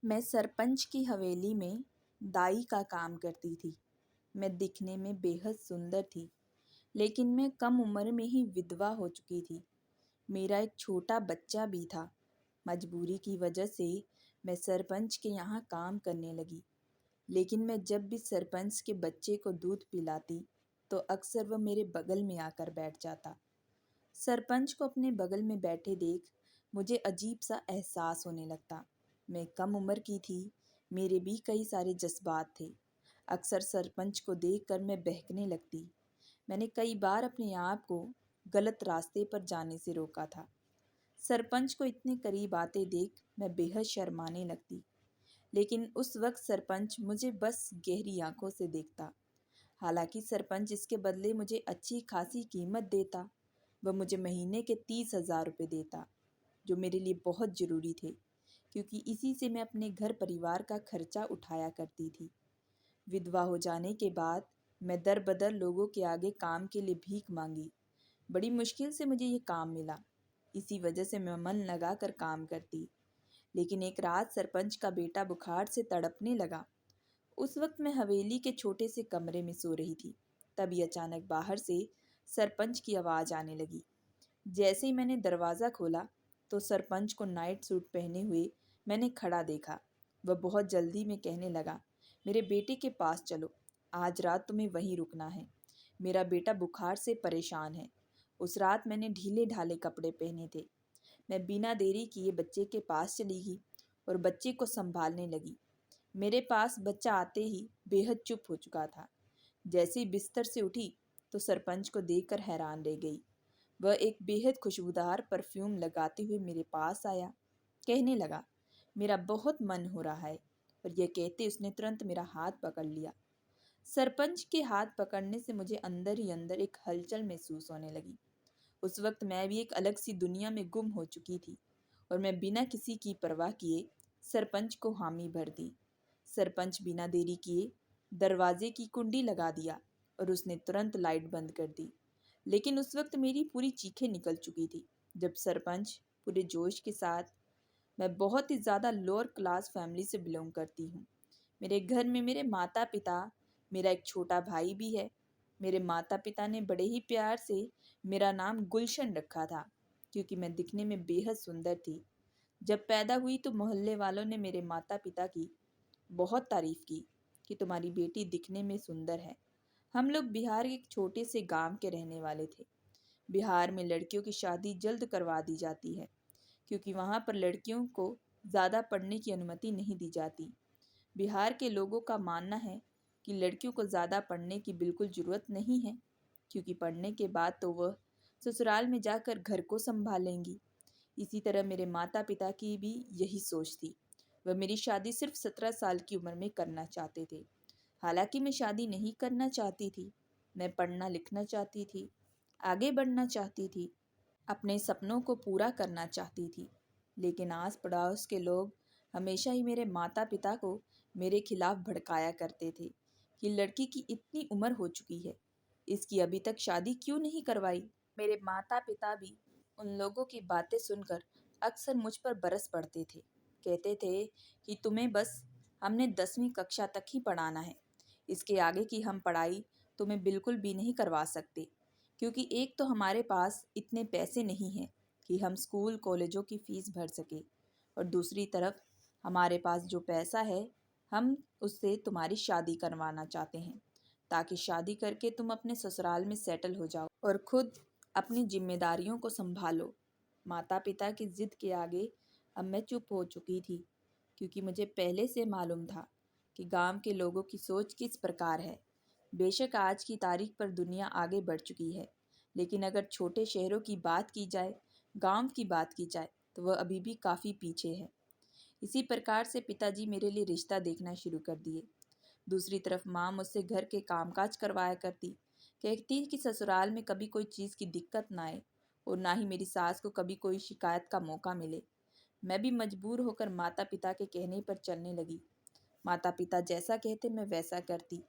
मैं सरपंच की हवेली में दाई का काम करती थी। मैं दिखने में बेहद सुंदर थी, लेकिन मैं कम उम्र में ही विधवा हो चुकी थी। मेरा एक छोटा बच्चा भी था। मजबूरी की वजह से मैं सरपंच के यहाँ काम करने लगी। लेकिन मैं जब भी सरपंच के बच्चे को दूध पिलाती, तो अक्सर वह मेरे बगल में आकर बैठ जाता। सरपंच को अपने बगल में बैठे देख मुझे अजीब सा एहसास होने लगता। मैं कम उम्र की थी, मेरे भी कई सारे जज्बात थे। अक्सर सरपंच को देखकर मैं बहकने लगती। मैंने कई बार अपने आप को गलत रास्ते पर जाने से रोका था। सरपंच को इतने करीब आते देख मैं बेहद शर्माने लगती। लेकिन उस वक्त सरपंच मुझे बस गहरी आंखों से देखता। हालांकि सरपंच इसके बदले मुझे अच्छी खासी कीमत देता। वह मुझे महीने के 30,000 रुपये देता, जो मेरे लिए बहुत ज़रूरी थे, क्योंकि इसी से मैं अपने घर परिवार का खर्चा उठाया करती थी। विधवा हो जाने के बाद मैं दर बदर लोगों के आगे काम के लिए भीख मांगी। बड़ी मुश्किल से मुझे ये काम मिला। इसी वजह से मैं मन लगा कर काम करती। लेकिन एक रात सरपंच का बेटा बुखार से तड़पने लगा। उस वक्त मैं हवेली के छोटे से कमरे में सो रही थी। तभी अचानक बाहर से सरपंच की आवाज़ आने लगी। जैसे ही मैंने दरवाज़ा खोला, तो सरपंच को नाइट सूट पहने हुए मैंने खड़ा देखा। वह बहुत जल्दी में कहने लगा, मेरे बेटे के पास चलो, आज रात तुम्हें वहीं रुकना है। मेरा बेटा बुखार से परेशान है। उस रात मैंने ढीले ढाले कपड़े पहने थे। मैं बिना देरी किए बच्चे के पास चली गई और बच्चे को संभालने लगी। मेरे पास बच्चा आते ही बेहद चुप हो चुका था। जैसे ही बिस्तर से उठी, तो सरपंच को देखकर हैरान रह गई। वह एक बेहद खुशबूदार परफ्यूम लगाते हुए मेरे पास आया। कहने लगा, मेरा बहुत मन हो रहा है। और यह कहते उसने तुरंत मेरा हाथ पकड़ लिया। सरपंच के हाथ पकड़ने से मुझे अंदर ही अंदर एक हलचल महसूस होने लगी। उस वक्त मैं भी एक अलग सी दुनिया में गुम हो चुकी थी, और मैं बिना किसी की परवाह किए सरपंच को हामी भर दी। सरपंच बिना देरी किए दरवाजे की कुंडी लगा दिया और उसने तुरंत लाइट बंद कर दी। लेकिन उस वक्त मेरी पूरी चीखें निकल चुकी थी जब सरपंच पूरे जोश के साथ, मैं बहुत ही ज़्यादा लोअर क्लास फैमिली से बिलोंग करती हूँ। मेरे घर में मेरे माता पिता, मेरा एक छोटा भाई भी है। मेरे माता पिता ने बड़े ही प्यार से मेरा नाम गुलशन रखा था, क्योंकि मैं दिखने में बेहद सुंदर थी। जब पैदा हुई तो मोहल्ले वालों ने मेरे माता पिता की बहुत तारीफ की कि तुम्हारी बेटी दिखने में सुंदर है। हम लोग बिहार के एक छोटे से गांव के रहने वाले थे। बिहार में लड़कियों की शादी जल्द करवा दी जाती है, क्योंकि वहाँ पर लड़कियों को ज़्यादा पढ़ने की अनुमति नहीं दी जाती। बिहार के लोगों का मानना है कि लड़कियों को ज़्यादा पढ़ने की बिल्कुल ज़रूरत नहीं है, क्योंकि पढ़ने के बाद तो वह ससुराल में जाकर घर को संभालेंगी। इसी तरह मेरे माता पिता की भी यही सोच थी। वह मेरी शादी सिर्फ 17 साल की उम्र में करना चाहते थे। हालांकि मैं शादी नहीं करना चाहती थी। मैं पढ़ना लिखना चाहती थी, आगे बढ़ना चाहती थी, अपने सपनों को पूरा करना चाहती थी। लेकिन आस पड़ोस के लोग हमेशा ही मेरे माता पिता को मेरे खिलाफ भड़काया करते थे कि लड़की की इतनी उम्र हो चुकी है, इसकी अभी तक शादी क्यों नहीं करवाई। मेरे माता पिता भी उन लोगों की बातें सुनकर अक्सर मुझ पर बरस पड़ते थे। कहते थे कि तुम्हें बस हमने 10वीं कक्षा तक ही पढ़ाना है, इसके आगे की हम पढ़ाई तुम्हें बिल्कुल भी नहीं करवा सकते, क्योंकि एक तो हमारे पास इतने पैसे नहीं हैं कि हम स्कूल कॉलेजों की फ़ीस भर सके, और दूसरी तरफ हमारे पास जो पैसा है, हम उससे तुम्हारी शादी करवाना चाहते हैं, ताकि शादी करके तुम अपने ससुराल में सेटल हो जाओ और खुद अपनी जिम्मेदारियों को संभालो। माता पिता की ज़िद के आगे अब मैं चुप हो चुकी थी, क्योंकि मुझे पहले से मालूम था कि गांव के लोगों की सोच किस प्रकार है। बेशक आज की तारीख पर दुनिया आगे बढ़ चुकी है, लेकिन अगर छोटे शहरों की बात की जाए, गांव की बात की जाए, तो वह अभी भी काफ़ी पीछे है। इसी प्रकार से पिताजी मेरे लिए रिश्ता देखना शुरू कर दिए। दूसरी तरफ माँ मुझसे घर के कामकाज करवाया करती। कहती कि ससुराल में कभी कोई चीज़ की दिक्कत ना आए, और ना ही मेरी सास को कभी कोई शिकायत का मौका मिले। मैं भी मजबूर होकर माता पिता के कहने पर चलने लगी। माता पिता जैसा कहते मैं वैसा करती।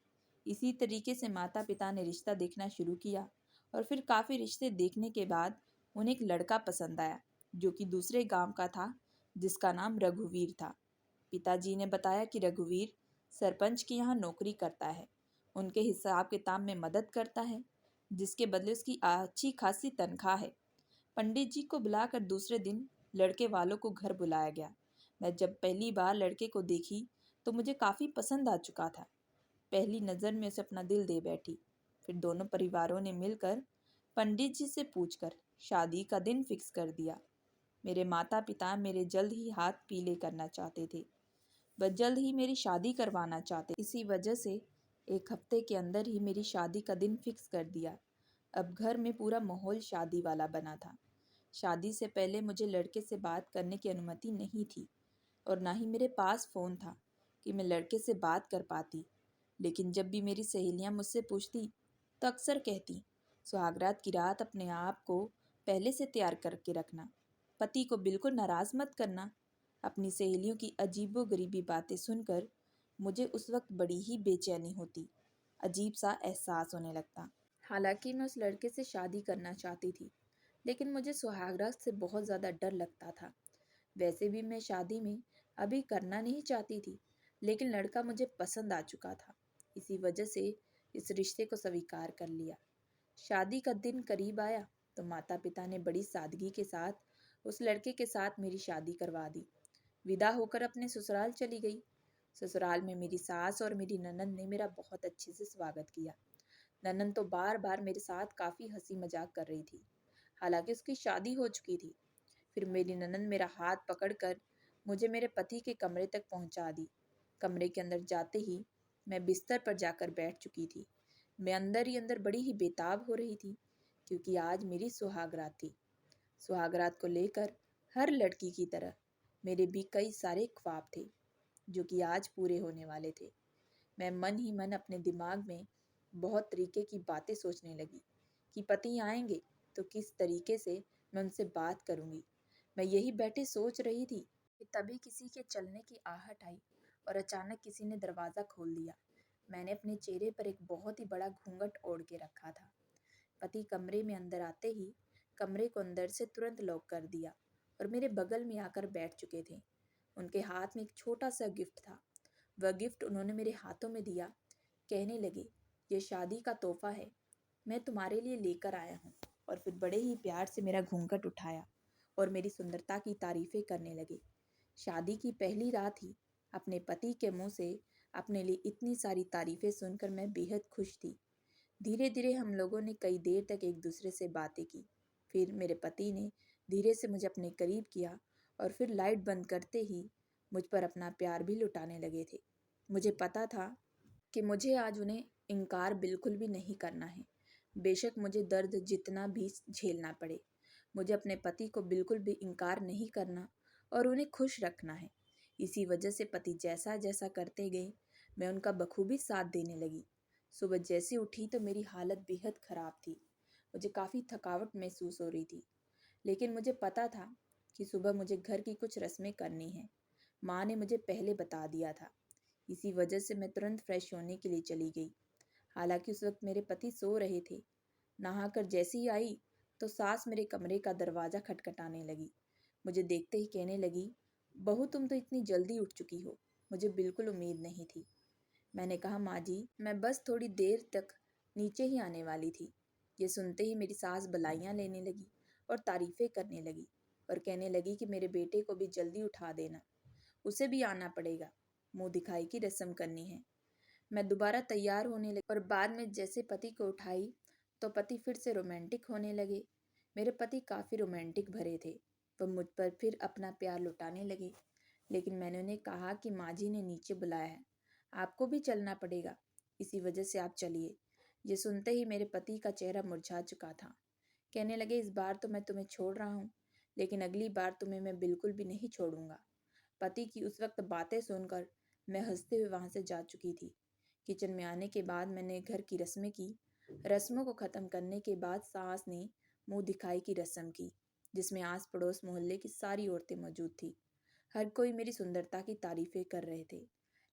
इसी तरीके से माता पिता ने रिश्ता देखना शुरू किया, और फिर काफ़ी रिश्ते देखने के बाद उन्हें एक लड़का पसंद आया, जो कि दूसरे गांव का था, जिसका नाम रघुवीर था। पिताजी ने बताया कि रघुवीर सरपंच के यहाँ नौकरी करता है, उनके हिसाब किताब में मदद करता है, जिसके बदले उसकी अच्छी खासी तनख्वाह है। पंडित जी को बुलाकर दूसरे दिन लड़के वालों को घर बुलाया गया। मैं जब पहली बार लड़के को देखी तो मुझे काफ़ी पसंद आ चुका था। पहली नज़र में उसे अपना दिल दे बैठी। फिर दोनों परिवारों ने मिलकर पंडित जी से पूछकर शादी का दिन फिक्स कर दिया। मेरे माता पिता मेरे जल्द ही हाथ पीले करना चाहते थे। वह जल्द ही मेरी शादी करवाना चाहते। इसी वजह से एक हफ्ते के अंदर ही मेरी शादी का दिन फिक्स कर दिया। अब घर में पूरा माहौल शादी वाला बना था। शादी से पहले मुझे लड़के से बात करने की अनुमति नहीं थी और ना ही मेरे पास फ़ोन था कि मैं लड़के से बात कर पाती। लेकिन जब भी मेरी सहेलियां मुझसे पूछती तो अक्सर कहती, सुहागरात की रात अपने आप को पहले से तैयार करके रखना, पति को बिल्कुल नाराज़ मत करना। अपनी सहेलियों की अजीबोगरीबी बातें सुनकर मुझे उस वक्त बड़ी ही बेचैनी होती, अजीब सा एहसास होने लगता। हालांकि मैं उस लड़के से शादी करना चाहती थी, लेकिन मुझे सुहागरात से बहुत ज़्यादा डर लगता था। वैसे भी मैं शादी में अभी करना नहीं चाहती थी, लेकिन लड़का मुझे पसंद आ चुका था। इसी वजह से इस रिश्ते को स्वीकार कर लिया। शादी का दिन करीब आया तो माता पिता ने बड़ी सादगी के साथ उस लड़के के साथ मेरी शादी करवा दी। विदा होकर अपने ससुराल चली गई। ससुराल में मेरी सास और मेरी ननद ने मेरा बहुत अच्छे से स्वागत किया। ननद तो बार बार मेरे साथ काफ़ी हंसी मजाक कर रही थी, हालांकि उसकी शादी हो चुकी थी। फिर मेरी ननद मेरा हाथ पकड़कर मुझे मेरे पति के कमरे तक पहुंचा दी। कमरे के अंदर जाते ही मैं बिस्तर पर जाकर बैठ चुकी थी। मैं अंदर ही अंदर बड़ी ही बेताब हो रही थी, क्योंकि आज मेरी सुहागरात थी। सुहागरात को लेकर हर लड़की की तरह मेरे भी कई सारे ख्वाब थे, जो कि आज पूरे होने वाले थे। मैं मन ही मन अपने दिमाग में बहुत तरीके की बातें सोचने लगी कि पति आएंगे तो किस तरीके से मैं उनसे बात करूंगी। मैं यही बैठे सोच रही थी कि तभी किसी के चलने की आहट आई और अचानक किसी ने दरवाज़ा खोल दिया। मैंने अपने चेहरे पर एक बहुत ही बड़ा घूंघट ओढ़ के रखा था। पति कमरे में अंदर आते ही कमरे को अंदर से तुरंत लॉक कर दिया और मेरे बगल में आकर बैठ चुके थे। उनके हाथ में एक छोटा सा गिफ्ट था। वह गिफ्ट उन्होंने मेरे हाथों में दिया। कहने लगे, ये शादी का तोहफा है, मैं तुम्हारे लिए लेकर आया हूँ। और फिर बड़े ही प्यार से मेरा घूंघट उठाया और मेरी सुंदरता की तारीफ़ें करने लगे। शादी की पहली रात ही अपने पति के मुंह से अपने लिए इतनी सारी तारीफ़ें सुनकर मैं बेहद खुश थी। धीरे धीरे हम लोगों ने कई देर तक एक दूसरे से बातें की। फिर मेरे पति ने धीरे से मुझे अपने करीब किया और फिर लाइट बंद करते ही मुझ पर अपना प्यार भी लुटाने लगे थे। मुझे पता था कि मुझे आज उन्हें इनकार बिल्कुल भी नहीं करना है, बेशक मुझे दर्द जितना भी झेलना पड़े। मुझे अपने पति को बिल्कुल भी इनकार नहीं करना और उन्हें खुश रखना है। इसी वजह से पति जैसा जैसा करते गए, मैं उनका बखूबी साथ देने लगी। सुबह जैसे उठी तो मेरी हालत बेहद ख़राब थी। मुझे काफ़ी थकावट महसूस हो रही थी, लेकिन मुझे पता था कि सुबह मुझे घर की कुछ रस्में करनी हैं। माँ ने मुझे पहले बता दिया था। इसी वजह से मैं तुरंत फ्रेश होने के लिए चली गई। हालांकि उस वक्त मेरे पति सो रहे थे। नहाकर जैसे ही आई तो सास मेरे कमरे का दरवाज़ा खटखटाने लगी। मुझे देखते ही कहने लगी, बहू तुम तो इतनी जल्दी उठ चुकी हो, मुझे बिल्कुल उम्मीद नहीं थी। मैंने कहा, माँ जी मैं बस थोड़ी देर तक नीचे ही आने वाली थी। ये सुनते ही मेरी सास बधाइयाँ लेने लगी और तारीफ़ें करने लगी और कहने लगी कि मेरे बेटे को भी जल्दी उठा देना, उसे भी आना पड़ेगा, मुंह दिखाई की रस्म करनी है। मैं दोबारा तैयार होने लगी और बाद में जैसे पति को उठाई तो पति फिर से रोमांटिक होने लगे। मेरे पति काफ़ी रोमांटिक भरे थे। वह मुझ पर फिर अपना प्यार लुटाने लगे, लेकिन मैंने उन्हें कहा कि माँ जी ने नीचे बुलाया है, आपको भी चलना पड़ेगा, इसी वजह से आप चलिए। ये सुनते ही मेरे पति का चेहरा मुरझा चुका था। कहने लगे, इस बार तो मैं तुम्हें छोड़ रहा हूँ, लेकिन अगली बार तुम्हें मैं बिल्कुल भी नहीं छोड़ूंगा। पति की उस वक्त बातें सुनकर मैं हंसते हुए वहाँ से जा चुकी थी। किचन में आने के बाद मैंने घर की रस्में की। रस्मों को ख़त्म करने के बाद सास ने मुंह दिखाई की रस्म की, जिसमें आस पड़ोस मोहल्ले की सारी औरतें मौजूद थी। हर कोई मेरी सुंदरता की तारीफ़ें कर रहे थे,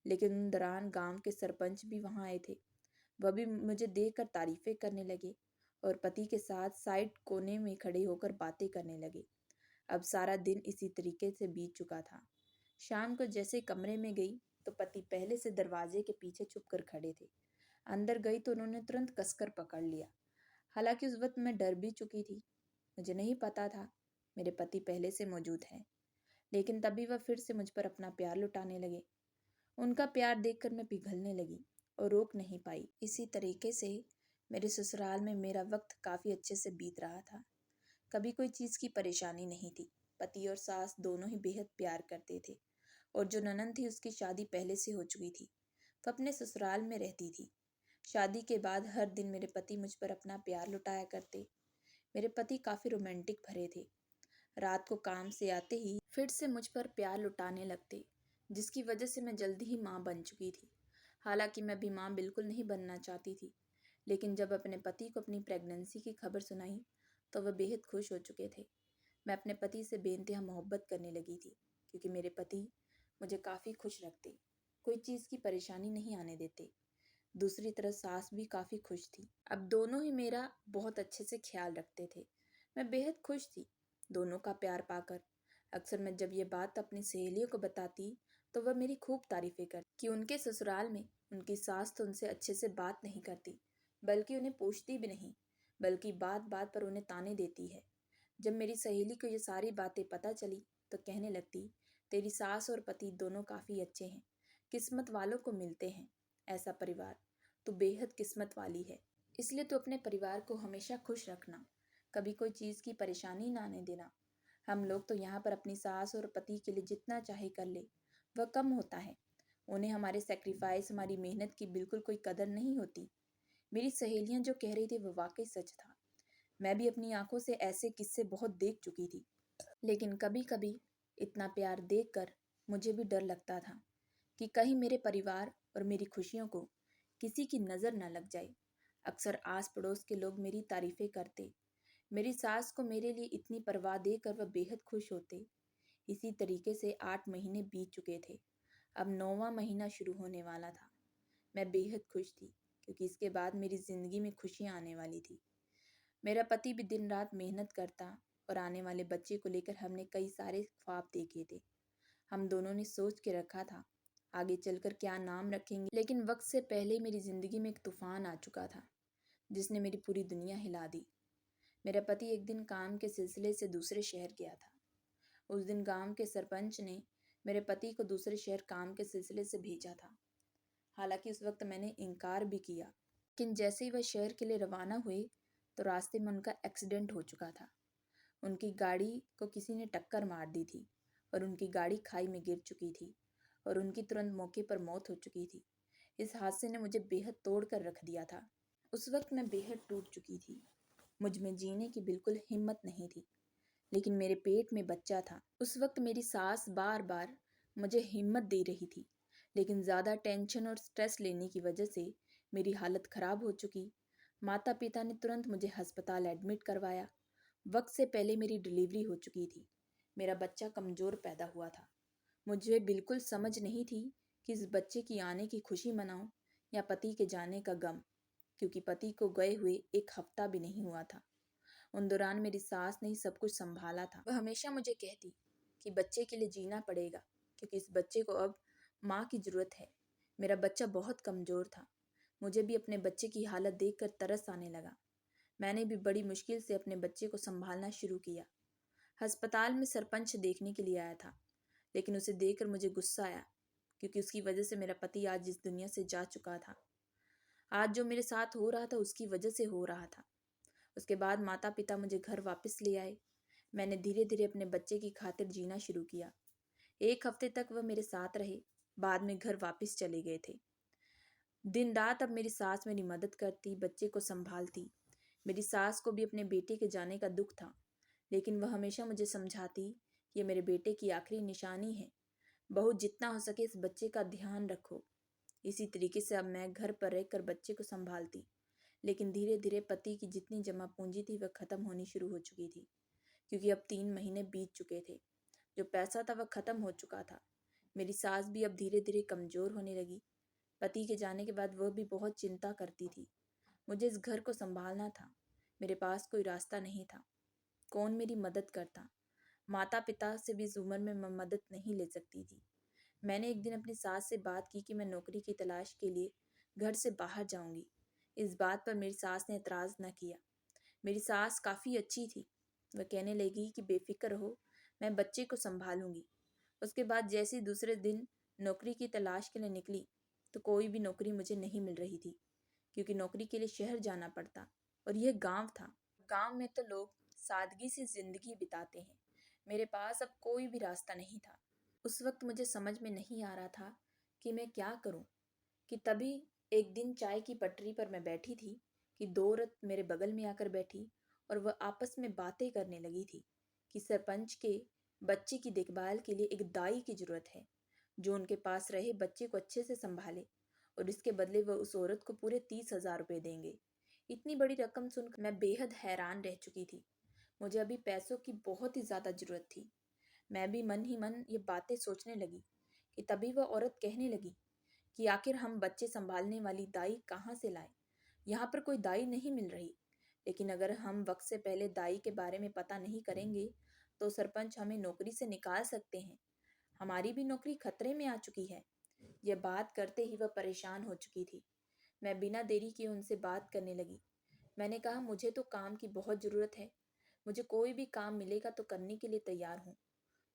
लेकिन उन दौरान गांव के सरपंच भी वहां आए थे। वह भी मुझे देखकर तारीफ़ें करने लगे और पति के साथ साइड कोने में खड़े होकर बातें करने लगे। अब सारा दिन इसी तरीके से बीत चुका था। शाम को जैसे कमरे में गई तो पति पहले से दरवाजे के पीछे छुपकर खड़े थे। अंदर गई तो उन्होंने तुरंत कसकर पकड़ लिया। हालांकि उस वक्त मैं डर भी चुकी थी। मुझे नहीं पता था मेरे पति पहले से मौजूद हैं, लेकिन तभी वह फिर से मुझ पर अपना प्यार लुटाने लगे। उनका प्यार देखकर मैं पिघलने लगी और रोक नहीं पाई। इसी तरीके से मेरे ससुराल में मेरा वक्त काफ़ी अच्छे से बीत रहा था। कभी कोई चीज़ की परेशानी नहीं थी। पति और सास दोनों ही बेहद प्यार करते थे और जो ननद थी उसकी शादी पहले से हो चुकी थी। वह अपने ससुराल में रहती थी। शादी के बाद हर दिन मेरे पति मुझ पर अपना प्यार लुटाया करते। मेरे पति काफ़ी रोमांटिक भरे थे। रात को काम से आते ही फिर से मुझ पर प्यार लुटाने लगते, जिसकी वजह से मैं जल्दी ही माँ बन चुकी थी। हालांकि मैं भी माँ बिल्कुल नहीं बनना चाहती थी, लेकिन जब अपने पति को अपनी प्रेगनेंसी की खबर सुनाई तो वह बेहद खुश हो चुके थे। मैं अपने पति से बेइंतहा मोहब्बत करने लगी थी, क्योंकि मेरे पति मुझे काफ़ी खुश रखते, कोई चीज़ की परेशानी नहीं आने देते। दूसरी तरफ सास भी काफ़ी खुश थी। अब दोनों ही मेरा बहुत अच्छे से ख्याल रखते थे। मैं बेहद खुश थी दोनों का प्यार पाकर। अक्सर मैं जब ये बात अपनी सहेलियों को बताती तो वह मेरी खूब तारीफें करती कि उनके ससुराल में उनकी सास तो उनसे अच्छे से बात नहीं करती, बल्कि उन्हें पूछती भी नहीं, बल्कि बात बात पर उन्हें ताने देती है। जब मेरी सहेली को ये सारी बातें पता चली तो कहने लगती, तेरी सास और पति दोनों काफ़ी अच्छे हैं, किस्मत वालों को मिलते हैं ऐसा परिवार। तू बेहद किस्मत वाली है, इसलिए तू अपने परिवार को हमेशा खुश रखना, कभी कोई चीज़ की परेशानी ना आने देना। हम लोग तो यहाँ पर अपनी सास और पति के लिए जितना चाहे कर ले वह कम होता है। उन्हें हमारे सेक्रीफाइस, हमारी मेहनत की बिल्कुल कोई कदर नहीं होती। मेरी सहेलियाँ जो कह रही थी वो वाकई सच था। मैं भी अपनी आंखों से ऐसे किस्से बहुत देख चुकी थी। लेकिन कभी कभी इतना प्यार देखकर मुझे भी डर लगता था कि कहीं मेरे परिवार और मेरी खुशियों को किसी की नज़र न लग जाए। अक्सर आस पड़ोस के लोग मेरी तारीफें करते, मेरी सास को मेरे लिए इतनी परवाह देकर वह बेहद खुश होते। इसी तरीके से 8 महीने बीत चुके थे। अब 9वां महीना शुरू होने वाला था। मैं बेहद खुश थी, क्योंकि इसके बाद मेरी ज़िंदगी में खुशियाँ आने वाली थी। मेरा पति भी दिन रात मेहनत करता और आने वाले बच्चे को लेकर हमने कई सारे ख्वाब देखे थे। हम दोनों ने सोच के रखा था आगे चलकर क्या नाम रखेंगे, लेकिन वक्त से पहले मेरी ज़िंदगी में एक तूफान आ चुका था जिसने मेरी पूरी दुनिया हिला दी। मेरा पति एक दिन काम के सिलसिले से दूसरे शहर गया था। उस दिन गांव के सरपंच ने मेरे पति को दूसरे शहर काम के सिलसिले से भेजा था। हालांकि उस वक्त मैंने इनकार भी किया, लेकिन जैसे ही वह शहर के लिए रवाना हुए तो रास्ते में उनका एक्सीडेंट हो चुका था। उनकी गाड़ी को किसी ने टक्कर मार दी थी और उनकी गाड़ी खाई में गिर चुकी थी और उनकी तुरंत मौके पर मौत हो चुकी थी। इस हादसे ने मुझे बेहद तोड़ कर रख दिया था। उस वक्त मैं बेहद टूट चुकी थी। मुझ में जीने की बिल्कुल हिम्मत नहीं थी, लेकिन मेरे पेट में बच्चा था। उस वक्त मेरी सास बार बार मुझे हिम्मत दे रही थी, लेकिन ज़्यादा टेंशन और स्ट्रेस लेने की वजह से मेरी हालत ख़राब हो चुकी। माता पिता ने तुरंत मुझे अस्पताल एडमिट करवाया। वक्त से पहले मेरी डिलीवरी हो चुकी थी। मेरा बच्चा कमज़ोर पैदा हुआ था। मुझे बिल्कुल समझ नहीं थी कि इस बच्चे की आने की खुशी मनाऊं या पति के जाने का गम, क्योंकि पति को गए हुए 1 हफ्ता भी नहीं हुआ था। उन दौरान मेरी सास ने ही सब कुछ संभाला था। वह हमेशा मुझे कहती कि बच्चे के लिए जीना पड़ेगा, क्योंकि इस बच्चे को अब माँ की ज़रूरत है। मेरा बच्चा बहुत कमज़ोर था। मुझे भी अपने बच्चे की हालत देखकर तरस आने लगा। मैंने भी बड़ी मुश्किल से अपने बच्चे को संभालना शुरू किया। अस्पताल में सरपंच देखने के लिए आया था, लेकिन उसे देखकर मुझे गुस्सा आया, क्योंकि उसकी वजह से मेरा पति आज इस दुनिया से जा चुका था। आज जो मेरे साथ हो रहा था उसकी वजह से हो रहा था। उसके बाद माता पिता मुझे घर वापस ले आए। मैंने धीरे धीरे अपने बच्चे की खातिर जीना शुरू किया। 1 हफ्ते तक वह मेरे साथ रहे, बाद में घर वापस चले गए थे। दिन रात अब मेरी सास मेरी मदद करती, बच्चे को संभालती। मेरी सास को भी अपने बेटे के जाने का दुख था, लेकिन वह हमेशा मुझे समझाती कि ये मेरे बेटे की आखिरी निशानी है। बहू, जितना हो सके इस बच्चे का ध्यान रखो। इसी तरीके से अब मैं घर पर रहकर बच्चे को संभालती, लेकिन धीरे धीरे पति की जितनी जमा पूंजी थी वह खत्म होनी शुरू हो चुकी थी, क्योंकि अब 3 महीने बीत चुके थे। जो पैसा था वह खत्म हो चुका था। मेरी सास भी अब धीरे धीरे कमज़ोर होने लगी। पति के जाने के बाद वह भी बहुत चिंता करती थी। मुझे इस घर को संभालना था। मेरे पास कोई रास्ता नहीं था। कौन मेरी मदद करता? माता पिता से भी इस उम्र में मैं मदद नहीं ले सकती थी। मैंने एक दिन अपनी सास से बात की कि मैं नौकरी की तलाश के लिए घर से बाहर जाऊंगी। इस बात पर मेरी सास ने एतराज़ न किया। मेरी सास काफ़ी अच्छी थी। वह कहने लगी कि बेफिक्र रहो, मैं बच्चे को संभालूंगी। उसके बाद जैसे ही दूसरे दिन नौकरी की तलाश के लिए निकली तो कोई भी नौकरी मुझे नहीं मिल रही थी, क्योंकि नौकरी के लिए शहर जाना पड़ता और यह गांव था। गांव में तो लोग सादगी से ज़िंदगी बिताते हैं। मेरे पास अब कोई भी रास्ता नहीं था। उस वक्त मुझे समझ में नहीं आ रहा था कि मैं क्या करूं, कि तभी एक दिन चाय की पटरी पर मैं बैठी थी कि दो औरत मेरे बगल में आकर बैठी और वह आपस में बातें करने लगी थी कि सरपंच के बच्चे की देखभाल के लिए एक दाई की जरूरत है, जो उनके पास रहे, बच्चे को अच्छे से संभाले और इसके बदले वह उस औरत को पूरे 30,000 रुपये देंगे। इतनी बड़ी रकम सुनकर मैं बेहद हैरान रह चुकी थी। मुझे अभी पैसों की बहुत ही ज़्यादा ज़रूरत थी। मैं भी मन ही मन ये बातें सोचने लगी कि तभी वह औरत कहने लगी कि आखिर हम बच्चे संभालने वाली दाई कहाँ से लाएं? यहाँ पर कोई दाई नहीं मिल रही। लेकिन अगर हम वक्त से पहले दाई के बारे में पता नहीं करेंगे तो सरपंच हमें नौकरी से निकाल सकते हैं। हमारी भी नौकरी खतरे में आ चुकी है। यह बात करते ही वह परेशान हो चुकी थी। मैं बिना देरी किए उनसे बात करने लगी। मैंने कहा, मुझे तो काम की बहुत ज़रूरत है। मुझे कोई भी काम मिलेगा तो करने के लिए तैयार हूँ।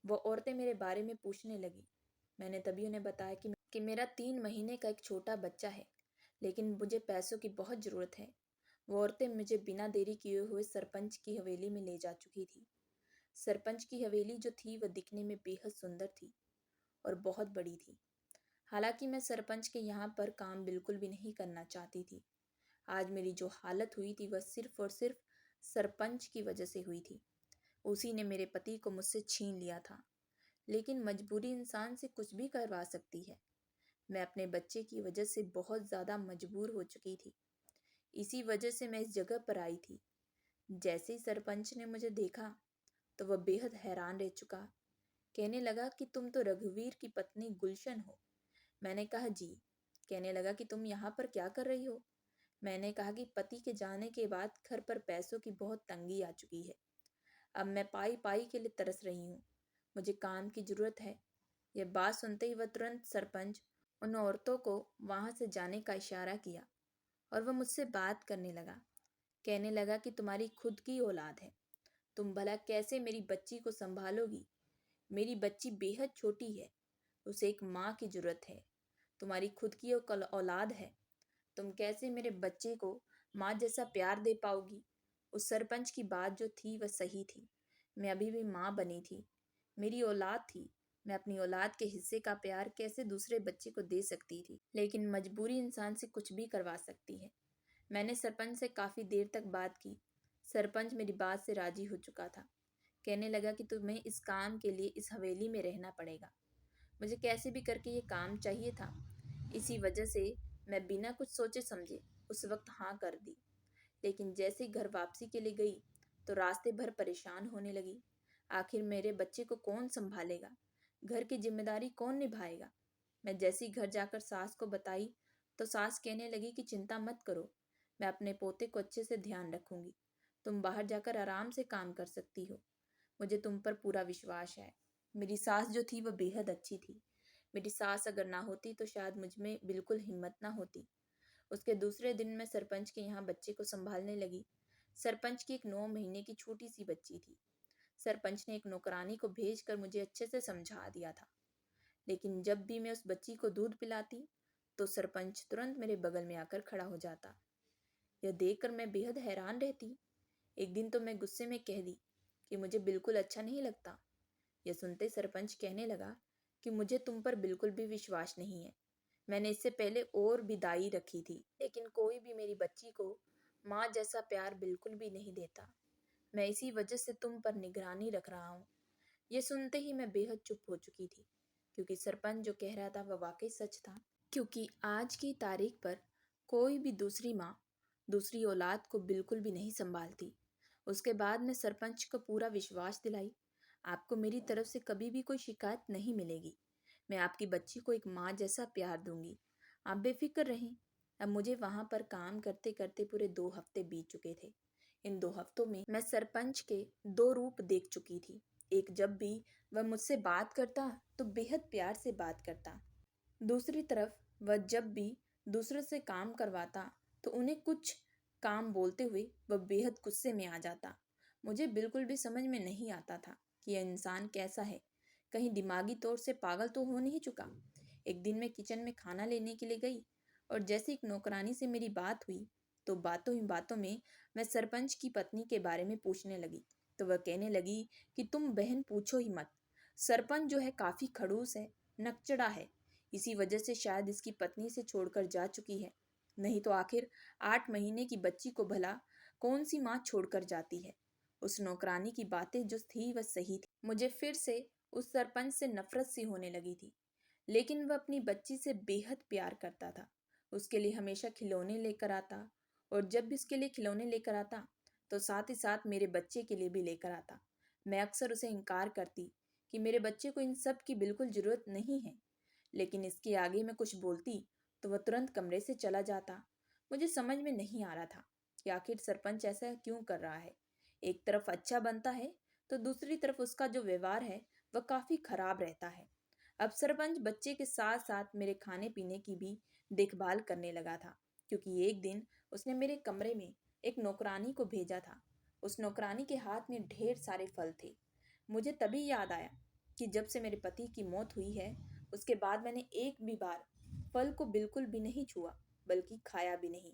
वो औरतें मेरे बारे में पूछने लगी। मैंने तभी उन्हें बताया कि मेरा 3 महीने का एक छोटा बच्चा है, लेकिन मुझे पैसों की बहुत ज़रूरत है। वो औरतें मुझे बिना देरी किए हुए सरपंच की हवेली में ले जा चुकी थी। सरपंच की हवेली जो थी वह दिखने में बेहद सुंदर थी और बहुत बड़ी थी। हालांकि मैं सरपंच के यहाँ पर काम बिल्कुल भी नहीं करना चाहती थी। आज मेरी जो हालत हुई थी वह सिर्फ और सिर्फ सरपंच की वजह से हुई थी। उसी ने मेरे पति को मुझसे छीन लिया था। लेकिन मजबूरी इंसान से कुछ भी करवा सकती है। मैं अपने बच्चे की वजह से बहुत ज़्यादा मजबूर हो चुकी थी। इसी वजह से मैं इस जगह पर आई थी। जैसे ही सरपंच ने मुझे देखा तो वह बेहद हैरान रह चुका। कहने लगा कि तुम तो रघुवीर की पत्नी गुलशन हो। मैंने कहा, जी। कहने लगा कि तुम यहाँ पर क्या कर रही हो? मैंने कहा कि पति के जाने के बाद घर पर पैसों की बहुत तंगी आ चुकी है। अब मैं पाई पाई के लिए तरस रही हूँ। मुझे काम की ज़रूरत है। यह बात सुनते ही वह तुरंत सरपंच उन औरतों को वहाँ से जाने का इशारा किया और वह मुझसे बात करने लगा। कहने लगा कि तुम्हारी खुद की औलाद है, तुम भला कैसे मेरी बच्ची को संभालोगी? मेरी बच्ची बेहद छोटी है, उसे एक माँ की ज़रूरत है। तुम्हारी खुद की औलाद है, तुम कैसे मेरे बच्चे को माँ जैसा प्यार दे पाओगी? उस सरपंच की बात जो थी वह सही थी। मैं अभी भी माँ बनी थी, मेरी औलाद थी। मैं अपनी औलाद के हिस्से का प्यार कैसे दूसरे बच्चे को दे सकती थी? लेकिन मजबूरी इंसान से कुछ भी करवा सकती है। मैंने सरपंच से काफ़ी देर तक बात की। सरपंच मेरी बात से राजी हो चुका था। कहने लगा कि तुम्हें इस काम के लिए इस हवेली में रहना पड़ेगा। मुझे कैसे भी करके ये काम चाहिए था। इसी वजह से मैं बिना कुछ सोचे समझे उस वक्त हाँ कर दी। लेकिन जैसे ही घर वापसी के लिए गई तो रास्ते भर परेशान होने लगी। आखिर मेरे बच्चे को कौन संभालेगा? घर की जिम्मेदारी कौन निभाएगा? मैं जैसे ही घर जाकर सास को बताई तो सास कहने लगी कि चिंता मत करो, मैं अपने पोते को अच्छे से ध्यान रखूंगी। तुम बाहर जाकर आराम से काम कर सकती हो। मुझे तुम पर पूरा विश्वास है। मेरी सास जो थी वह बेहद अच्छी थी। मेरी सास अगर ना होती तो शायद मुझ में बिल्कुल हिम्मत ना होती। उसके दूसरे दिन मैं सरपंच के यहाँ बच्चे को संभालने लगी। सरपंच की एक 9 महीने की छोटी सी बच्ची थी। सरपंच ने एक नौकरानी को भेजकर मुझे अच्छे से समझा दिया था। लेकिन जब भी मैं उस बच्ची को दूध पिलाती तो सरपंच तुरंत मेरे बगल में आकर खड़ा हो जाता। यह देखकर मैं बेहद हैरान रहती। एक दिन तो मैं गुस्से में कह दी कि मुझे बिल्कुल अच्छा नहीं लगता। यह सुनते सरपंच कहने लगा कि मुझे तुम पर बिल्कुल भी विश्वास नहीं है। मैंने इससे पहले और भी दाई रखी थी, लेकिन कोई भी मेरी बच्ची को माँ जैसा प्यार बिल्कुल भी नहीं देता। मैं इसी वजह से तुम पर निगरानी रख रहा हूँ। ये सुनते ही मैं बेहद चुप हो चुकी थी, क्योंकि सरपंच जो कह रहा था वह वाकई सच था। क्योंकि आज की तारीख पर कोई भी दूसरी माँ दूसरी औलाद को बिल्कुल भी नहीं संभालती। उसके बाद मैं सरपंच को पूरा विश्वास दिलाई, आपको मेरी तरफ से कभी भी कोई शिकायत नहीं मिलेगी। मैं आपकी बच्ची को एक माँ जैसा प्यार दूंगी। आप बेफिक्र रहें। अब मुझे वहाँ पर काम करते करते पूरे 2 हफ्ते बीत चुके थे। इन 2 हफ्तों में मैं सरपंच के 2 रूप देख चुकी थी। एक जब भी वह मुझसे बात करता तो बेहद प्यार से बात करता। दूसरी तरफ वह जब भी दूसरों से काम करवाता तो उन्हें कुछ काम बोलते हुए वह बेहद गुस्से में आ जाता। मुझे बिल्कुल भी समझ में नहीं आता था कि यह इंसान कैसा है, कहीं दिमागी तौर से पागल तो हो नहीं चुका। एक दिन मैं किचन में खाना लेने के लिए गई और जैसे एक नौकरानी से मेरी बात हुई तो बातों ही बातों में मैं सरपंच की पत्नी के बारे में पूछने लगी। तो वह कहने लगी कि तुम बहन पूछो ही मत, सरपंच जो है काफी खड़ूस है, नकचड़ा है। इसी वजह से शायद इसकी पत्नी से छोड़कर जा चुकी है। नहीं तो आखिर 8 महीने की बच्ची को भला कौन सी माँ छोड़कर जाती है। उस नौकरानी की बातें जो थी वह सही थी। मुझे फिर से उस सरपंच से नफरत सी होने लगी थी। लेकिन वह अपनी बच्ची से बेहद प्यार करता था। उसके लिए हमेशा खिलौने लेकर आता और जब भी उसके लिए खिलौने लेकर आता तो साथ ही साथ मेरे बच्चे के लिए भी लेकर आता। मैं अक्सर उसे इनकार करती कि मेरे बच्चे को इन सब की बिल्कुल जरूरत नहीं है, लेकिन इसके आगे मैं कुछ बोलती तो वह तुरंत कमरे से चला जाता। मुझे समझ में नहीं आ रहा था कि आखिर सरपंच ऐसा क्यों कर रहा है। एक तरफ अच्छा बनता है तो दूसरी तरफ उसका जो व्यवहार है वह काफी खराब रहता है। अब सरपंच बच्चे के साथ साथ मेरे खाने पीने की भी देखभाल करने लगा था, क्योंकि एक दिन उसने मेरे कमरे में एक नौकरानी को भेजा था। उस नौकरानी के हाथ में ढेर सारे फल थे। मुझे तभी याद आया कि जब से मेरे पति की मौत हुई है उसके बाद मैंने एक भी बार फल को बिल्कुल भी नहीं छुआ, बल्कि खाया भी नहीं।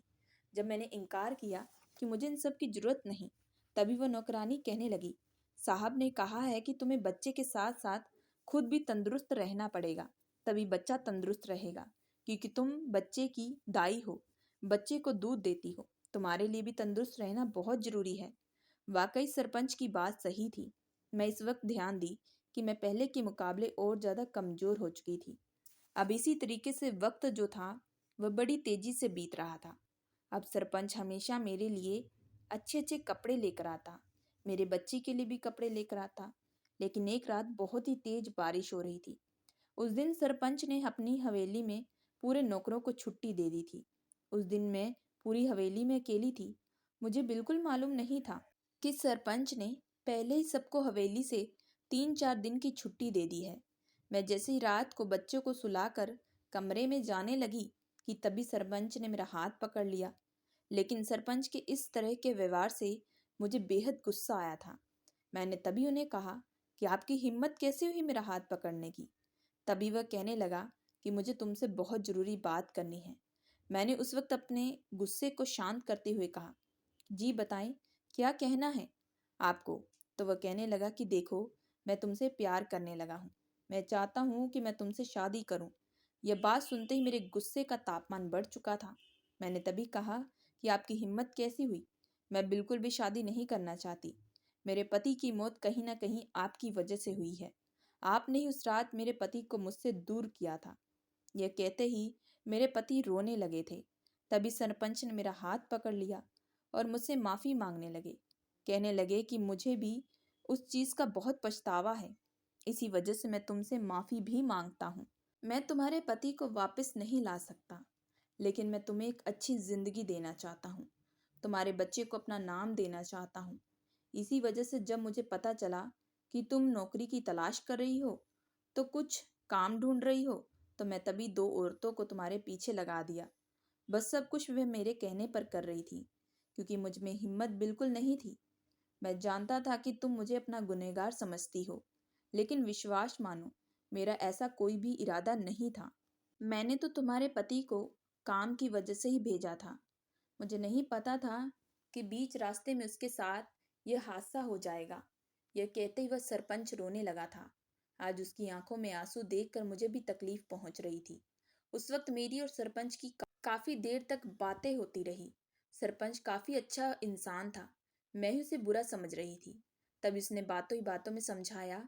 जब मैंने इनकार किया कि मुझे इन सब की जरूरत नहीं, तभी वह नौकरानी कहने लगी, साहब ने कहा है कि तुम्हें बच्चे के साथ साथ खुद भी तंदुरुस्त रहना पड़ेगा, तभी बच्चा तंदुरुस्त रहेगा, क्योंकि तुम बच्चे की दाई हो, बच्चे को दूध देती हो, तुम्हारे लिए भी तंदुरुस्त रहना बहुत जरूरी है। वाकई सरपंच की बात सही थी। मैं इस वक्त ध्यान दी कि मैं पहले के मुकाबले और ज़्यादा कमज़ोर हो चुकी थी। अब इसी तरीके से वक्त जो था वह बड़ी तेजी से बीत रहा था। अब सरपंच हमेशा मेरे लिए अच्छे अच्छे कपड़े लेकर आता, मेरे बच्चे के लिए भी कपड़े लेकर आता। लेकिन एक रात बहुत ही तेज बारिश हो रही थी। उस दिन सरपंच ने अपनी हवेली में पूरे नौकरों को छुट्टी दे दी थी। उस दिन मैं पूरी हवेली में अकेली थी। मुझे बिल्कुल मालूम नहीं था कि सरपंच ने पहले ही सबको हवेली से 3-4 दिन की छुट्टी दे दी है। मैं जैसे ही रात को बच्चों को सुलाकर कमरे में जाने लगी कि तभी सरपंच ने मेरा हाथ पकड़ लिया। लेकिन सरपंच के इस तरह के व्यवहार से मुझे बेहद गुस्सा आया था। मैंने तभी उन्हें कहा कि आपकी हिम्मत कैसे हुई मेरा हाथ पकड़ने की। तभी वह कहने लगा कि मुझे तुमसे बहुत ज़रूरी बात करनी है। मैंने उस वक्त अपने गुस्से को शांत करते हुए कहा, जी बताएं, क्या कहना है आपको। तो वह कहने लगा कि देखो, मैं तुमसे प्यार करने लगा हूँ, मैं चाहता हूँ कि मैं तुमसे शादी करूँ। यह बात सुनते ही मेरे गुस्से का तापमान बढ़ चुका था। मैंने तभी कहा कि आपकी हिम्मत कैसी हुई, मैं बिल्कुल भी शादी नहीं करना चाहती। मेरे पति की मौत कहीं ना कहीं आपकी वजह से हुई है। आपने ही उस रात मेरे पति को मुझसे दूर किया था। यह कहते ही मेरे पति रोने लगे थे। तभी सरपंच ने मेरा हाथ पकड़ लिया और मुझसे माफ़ी मांगने लगे। कहने लगे कि मुझे भी उस चीज़ का बहुत पछतावा है, इसी वजह से मैं तुमसे माफ़ी भी मांगता हूँ। मैं तुम्हारे पति को वापस नहीं ला सकता, लेकिन मैं तुम्हें एक अच्छी ज़िंदगी देना चाहता हूँ, तुम्हारे बच्चे को अपना नाम देना चाहता हूँ। इसी वजह से जब मुझे पता चला कि तुम नौकरी की तलाश कर रही हो, तो कुछ काम ढूंढ रही हो, तो मैं तभी 2 औरतों को तुम्हारे पीछे लगा दिया। बस सब कुछ वे मेरे कहने पर कर रही थी, क्योंकि मुझ में हिम्मत बिल्कुल नहीं थी। मैं जानता था कि तुम मुझे अपना गुनहगार समझती हो, लेकिन विश्वास मानो, मेरा ऐसा कोई भी इरादा नहीं था। मैंने तो तुम्हारे पति को काम की वजह से ही भेजा था। मुझे नहीं पता था कि बीच रास्ते में उसके साथ यह हादसा हो जाएगा। यह कहते ही वह सरपंच रोने लगा था। आज उसकी आंखों में आंसू देखकर मुझे भी तकलीफ पहुंच रही थी। उस वक्त मेरी और सरपंच की काफी देर तक बातें होती रही। सरपंच काफी अच्छा इंसान था, मैं ही उसे बुरा समझ रही थी। तब उसने बातों ही बातों में समझाया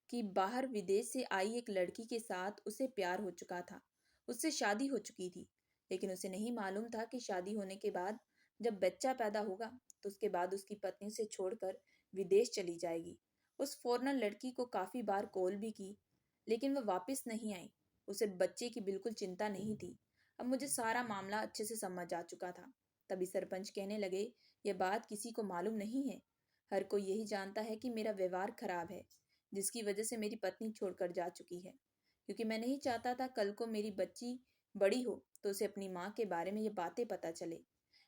कि बाहर विदेश से आई एक लड़की के साथ उसे प्यार हो चुका था, उससे शादी हो चुकी थी। लेकिन उसे नहीं मालूम था कि शादी होने के बाद जब बच्चा पैदा होगा तो उसके बाद उसकी पत्नी उसे छोड़कर विदेश चली जाएगी। उस फॉरेनर लड़की को काफी बार कॉल भी की, लेकिन वह वापस नहीं आई। उसे बच्चे की बिल्कुल चिंता नहीं थी। अब मुझे सारा मामला अच्छे से समझ आ चुका था। तभी सरपंच कहने लगे, यह बात किसी को मालूम नहीं है, हर कोई यही जानता है कि मेरा व्यवहार खराब है, जिसकी वजह से मेरी पत्नी छोड़कर जा चुकी है, क्योंकि मैं नहीं चाहता था कल को मेरी बच्ची बड़ी हो तो उसे अपनी माँ के बारे में ये बातें पता चले।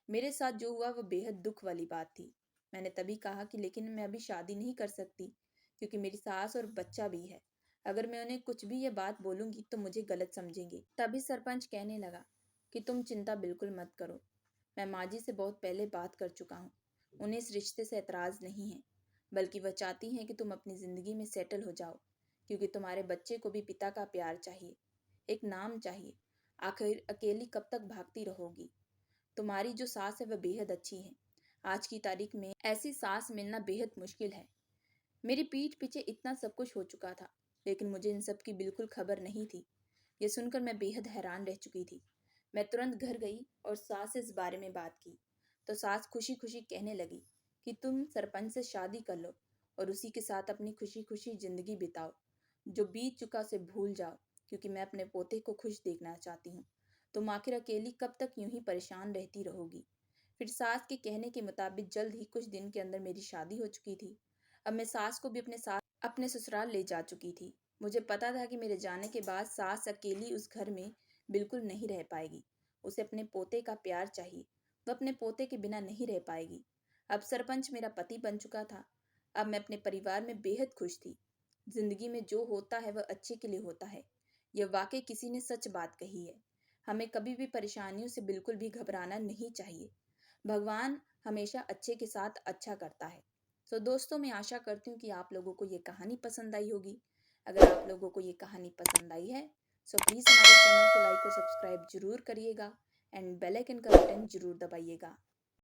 मेरे साथ जो हुआ वो बेहद दुख वाली बात थी। मैंने तभी कहा कि लेकिन मैं अभी शादी नहीं कर सकती, क्योंकि मेरी सास और बच्चा भी है। अगर मैं उन्हें कुछ भी ये बात बोलूंगी तो मुझे गलत समझेंगे। तभी सरपंच कहने लगा कि तुम चिंता बिल्कुल मत करो, मैं माँ जी से बहुत पहले बात कर चुका हूँ। उन्हें इस रिश्ते से एतराज़ नहीं है, बल्कि वह चाहती हैं कि तुम अपनी ज़िंदगी में सेटल हो जाओ, क्योंकि तुम्हारे बच्चे को भी पिता का प्यार चाहिए, एक नाम चाहिए। आखिर अकेली कब तक भागती रहोगी? तुम्हारी जो सास है वह बेहद अच्छी है। आज की तारीख में ऐसी सास मिलना बेहद मुश्किल है। मेरी पीठ पीछे इतना सब कुछ हो चुका था, लेकिन मुझे इन सब की बिल्कुल खबर नहीं थी। ये सुनकर मैं बेहद हैरान रह चुकी थी। मैं तुरंत घर गई और सास से इस बारे में बात की, तो सास खुशी खुशी कहने लगी कि तुम सरपंच से शादी कर लो और उसी के साथ अपनी खुशी खुशी जिंदगी बिताओ। जो बीत चुका उसे भूल जाओ, क्योंकि मैं अपने पोते को खुश देखना चाहती हूँ। तुम आखिर अकेली कब तक यूं ही परेशान रहती रहोगी? फिर सास के कहने के मुताबिक जल्द ही कुछ दिन के अंदर मेरी शादी हो चुकी थी। अब मैं सास को भी अपने साथ अपने ससुराल ले जा चुकी थी। मुझे पता था कि मेरे जाने के बाद सास अकेली उस घर में बिल्कुल नहीं रह पाएगी। उसे अपने पोते का प्यार चाहिए, वह अपने पोते के बिना नहीं रह पाएगी। अब सरपंच मेरा पति बन चुका था। अब मैं अपने परिवार में बेहद खुश थी। जिंदगी में जो होता है वह अच्छे के लिए होता है, यह वाकई किसी ने सच बात कही है। हमें कभी भी परेशानियों से बिल्कुल भी घबराना नहीं चाहिए। भगवान हमेशा अच्छे के साथ अच्छा करता है। तो दोस्तों, मैं आशा करती हूँ कि आप लोगों को ये कहानी पसंद आई होगी। अगर आप लोगों को ये कहानी पसंद आई है सो प्लीज़ हमारे चैनल को लाइक और सब्सक्राइब जरूर करिएगा एंड बेल आइकन का बटन जरूर दबाइएगा।